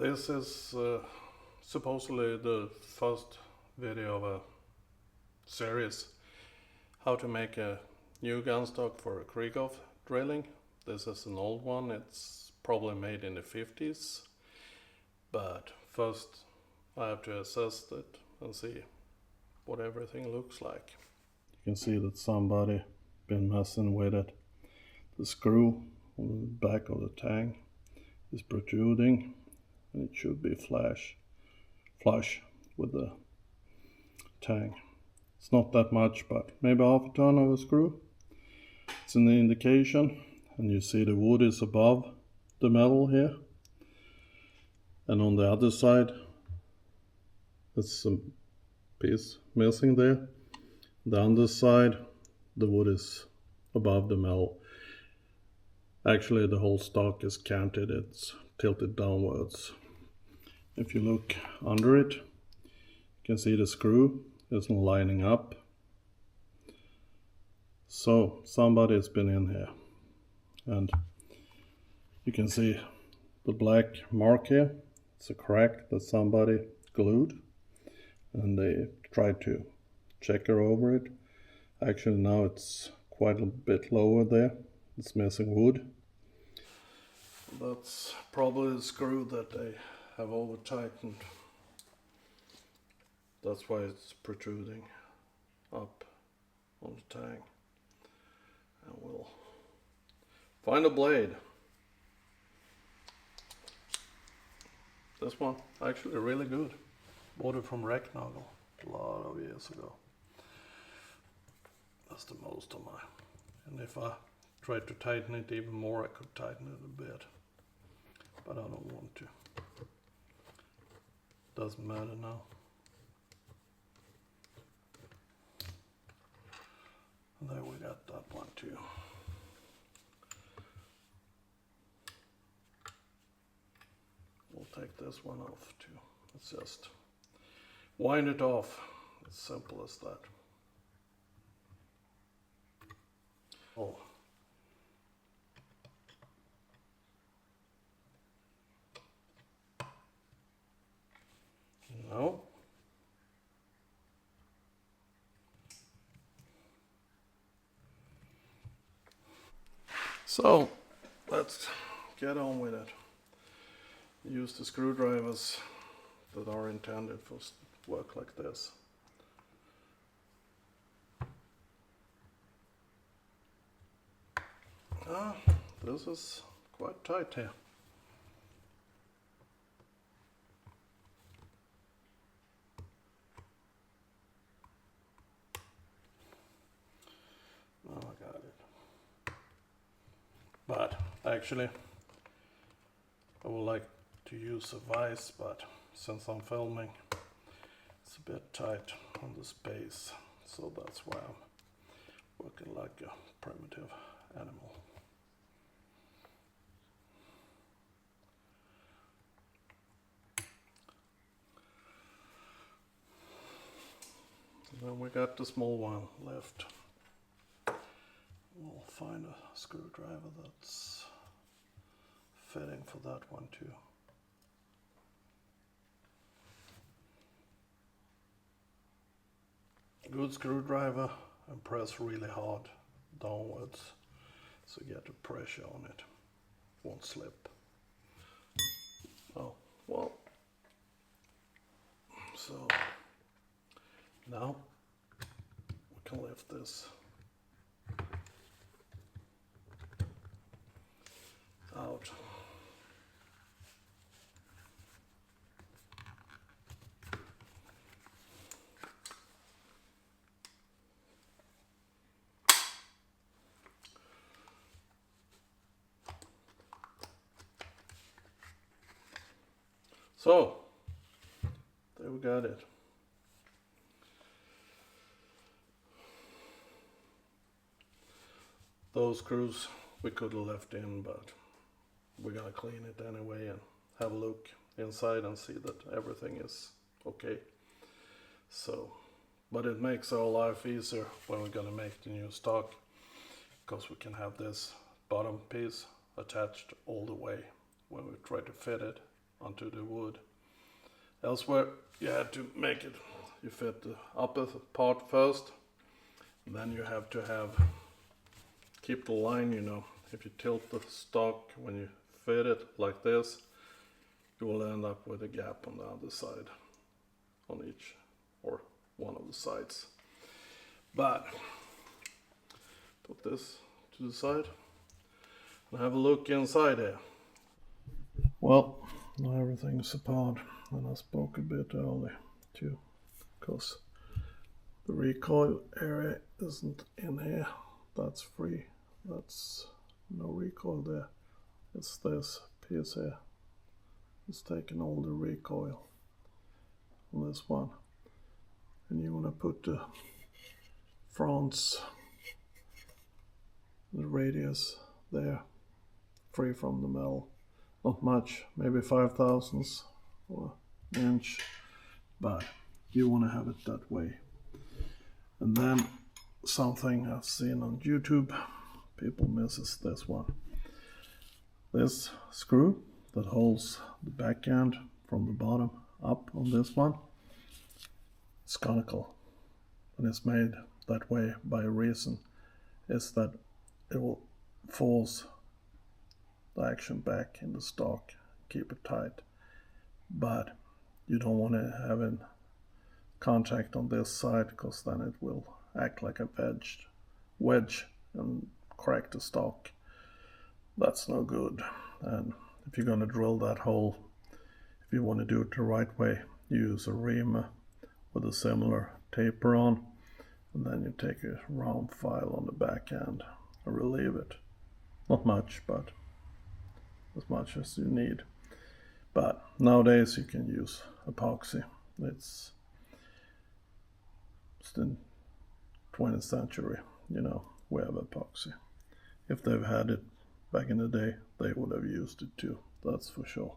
This is supposedly the first video of a series how to make a new gunstock for a Krieghoff Drilling. This is an old one, it's probably made in the 50s, but first I have to assess it and see what everything looks like. You can see that somebody been messing with it. The screw on the back of the tang is protruding and it should be flush with the tang. It's not that much, but maybe half a ton of a screw. It's an indication, and you see the wood is above the metal here, and on the other side there's some piece missing there. The underside, the wood is above the metal. Actually the whole stock is canted, it's tilted downwards. If you look under it, you can see the screw isn't lining up. So somebody has been in here, and you can see the black mark here. It's a crack that somebody glued, and they tried to checker over it. Actually now it's quite a bit lower there. It's missing wood. That's probably the screw that they have over tightened. That's why it's protruding up on the tang. And we'll find a blade. This one actually really good. Bought it from Reknagel a lot of years ago. That's the most of mine. And if I tried to tighten it even more, I could tighten it a bit. But I don't want to. Doesn't matter now. And there we got that one too. We'll take this one off too. It's just wind it off. It's simple as that. Oh. No. So let's get on with it. Use the screwdrivers that are intended for work like this. This is quite tight here. Now I got it. But actually I would like to use a vise, but since I'm filming it's a bit tight on the space, so that's why I'm working like a primitive animal. And then we got the small one left. We'll find a screwdriver that's fitting for that one too. Good screwdriver, and press really hard downwards so you get the pressure on it. Won't slip. Oh, well. So now we can lift this out. So there we got it. Those screws we could have left in, but we're gonna clean it anyway and have a look inside and see that everything is okay. So, but it makes our life easier when we're gonna make the new stock, because we can have this bottom piece attached all the way when we try to fit it onto the wood. Elsewhere you had to make it, you fit the upper part first, and then you have to keep the line, you know. If you tilt the stock when you fit it like this, you will end up with a gap on the other side, on each or one of the sides. But put this to the side and have a look inside here. Well, now everything's apart, and I spoke a bit early too, because the recoil area isn't in here. That's free. That's no recoil there. It's this piece here. It's taking all the recoil on this one. And you want to put the fronts, the radius there, free from the metal. Not much, maybe 5/1000 or an inch, but you want to have it that way. And then something I've seen on YouTube, people misses this one. This screw that holds the back end from the bottom up on this one, it's conical, and it's made that way by a reason, is that it will force the action back in the stock, keep it tight. But you don't want to have in contact on this side, because then it will act like a wedge and crack the stock. That's no good. And if you're going to drill that hole, if you want to do it the right way, use a reamer with a similar taper on, and then you take a round file on the back end and relieve it. Not much, but as much as you need. But nowadays you can use epoxy. It's the 20th century, you know, we have epoxy. If they've had it back in the day, they would have used it too, that's for sure.